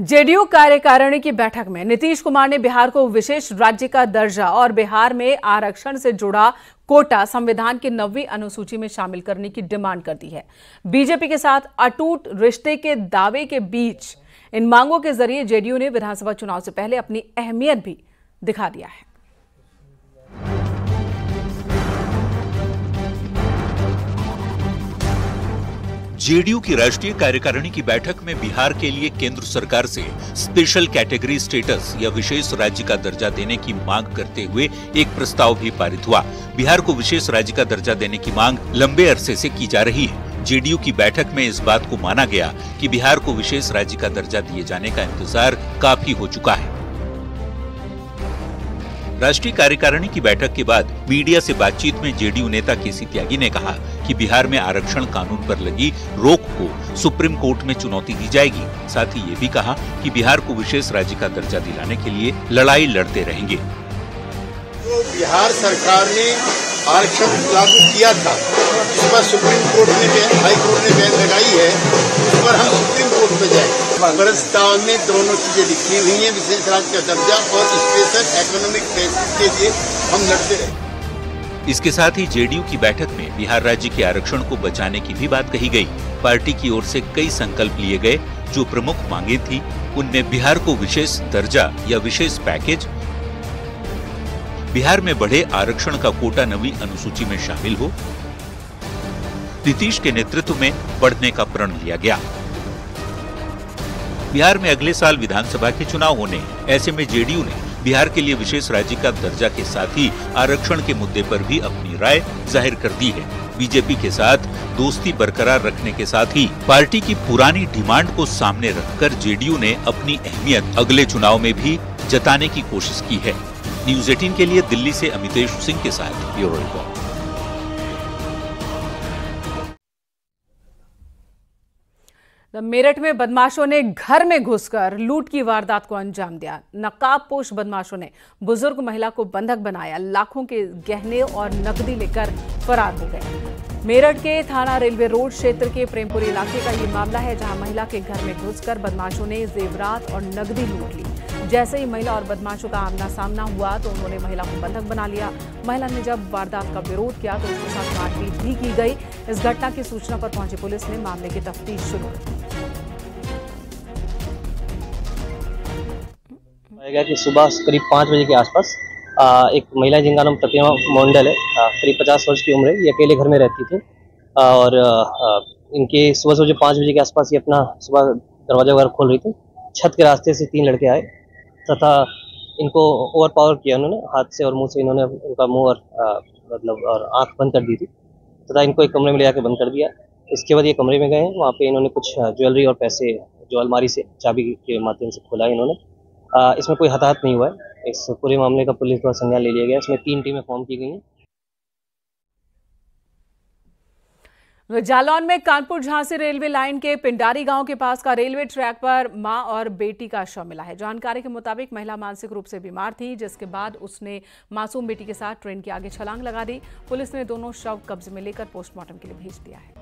JDU कार्यकारिणी की बैठक में नीतीश कुमार ने बिहार को विशेष राज्य का दर्जा और बिहार में आरक्षण से जुड़ा कोटा संविधान की 9वीं अनुसूची में शामिल करने की डिमांड कर दी है। बीजेपी के साथ अटूट रिश्ते के दावे के बीच इन मांगों के जरिए जेडीयू ने विधानसभा चुनाव से पहले अपनी अहमियत भी दिखा दिया है। जेडीयू की राष्ट्रीय कार्यकारिणी की बैठक में बिहार के लिए केंद्र सरकार से स्पेशल कैटेगरी स्टेटस या विशेष राज्य का दर्जा देने की मांग करते हुए एक प्रस्ताव भी पारित हुआ। बिहार को विशेष राज्य का दर्जा देने की मांग लंबे अरसे से की जा रही है। जेडीयू की बैठक में इस बात को माना गया कि बिहार को विशेष राज्य का दर्जा दिए जाने का इंतजार काफी हो चुका है। राष्ट्रीय कार्यकारिणी की बैठक के बाद मीडिया से बातचीत में जेडीयू नेता केसी त्यागी ने कहा कि बिहार में आरक्षण कानून पर लगी रोक को सुप्रीम कोर्ट में चुनौती दी जाएगी। साथ ही ये भी कहा कि बिहार को विशेष राज्य का दर्जा दिलाने के लिए लड़ाई लड़ते रहेंगे। तो बिहार सरकार ने आरक्षण लागू किया था, इस पर सुप्रीम कोर्ट ने हाई कोर्ट ने बैन लगाई है, इस पर हम सुप्रीम कोर्ट में जाएंगे। प्रस्ताव में दोनों चीजें लिखी हुई हैं, विशेष राज्य का दर्जा और स्पेशल इकोनॉमिक बेसिस के लिए हम लड़ते रहे। इसके साथ ही जेडीयू की बैठक में बिहार राज्य के आरक्षण को बचाने की भी बात कही गई। पार्टी की ओर से कई संकल्प लिए गए। जो प्रमुख मांगे थी उनमें बिहार को विशेष दर्जा या विशेष पैकेज, बिहार में बढ़े आरक्षण का कोटा 9वीं अनुसूची में शामिल हो, नीतीश के नेतृत्व में बढ़ने का प्रण लिया गया। बिहार में अगले साल विधानसभा के चुनाव होने, ऐसे में जेडीयू ने बिहार के लिए विशेष राज्य का दर्जा के साथ ही आरक्षण के मुद्दे पर भी अपनी राय जाहिर कर दी है। बीजेपी के साथ दोस्ती बरकरार रखने के साथ ही पार्टी की पुरानी डिमांड को सामने रखकर जेडीयू ने अपनी अहमियत अगले चुनाव में भी जताने की कोशिश की है। न्यूज 18 के लिए दिल्ली से अमितेश सिंह के साथ ब्यूरो रिपोर्ट। मेरठ में बदमाशों ने घर में घुसकर लूट की वारदात को अंजाम दिया। नकाबपोश बदमाशों ने बुजुर्ग महिला को बंधक बनाया, लाखों के गहने और नकदी लेकर फरार हो गए। मेरठ के थाना रेलवे रोड क्षेत्र के प्रेमपुरी इलाके का ये मामला है, जहां महिला के घर में घुसकर बदमाशों ने जेवरात और नकदी लूट ली। जैसे ही महिला और बदमाशों का आमना सामना हुआ तो उन्होंने महिला को बंधक बना लिया। महिला ने जब वारदात का विरोध किया तो उसके साथ मारपीट भी की गई। इस घटना की सूचना पर पहुंची पुलिस ने मामले की तफ्तीश शुरू कर दी। गया कि सुबह करीब 5 बजे के आसपास एक महिला जिनका नाम प्रतिमा मंडल है, करीब 50 वर्ष की उम्र है, ये अकेले घर में रहती थी और इनके सुबह 5 बजे के आसपास ये अपना सुबह दरवाजा वगैरह खोल रही थी। छत के रास्ते से 3 लड़के आए तथा इनको ओवर पावर किया उन्होंने, हाथ से और मुंह से इन्होंने उनका मुंह और आंख बंद कर दी थी तथा इनको एक कमरे में ले जाकर बंद कर दिया। इसके बाद ये कमरे में गए, वहाँ पे इन्होंने कुछ ज्वेलरी और पैसे जो अलमारी से चाबी के माध्यम से खोला है इन्होंने। इसमें कोई हताहत नहीं हुआ है। इस पूरे मामले का पुलिस द्वारा संज्ञान ले लिया गया। इसमें 3 टीमें फॉर्म की गई हैं। जालौन में कानपुर झांसी रेलवे लाइन के पिंडारी गांव के पास का रेलवे ट्रैक पर मां और बेटी का शव मिला है। जानकारी के मुताबिक महिला मानसिक रूप से बीमार थी, जिसके बाद उसने मासूम बेटी के साथ ट्रेन के आगे छलांग लगा दी। पुलिस ने दोनों शव कब्जे में लेकर पोस्टमार्टम के लिए भेज दिया है।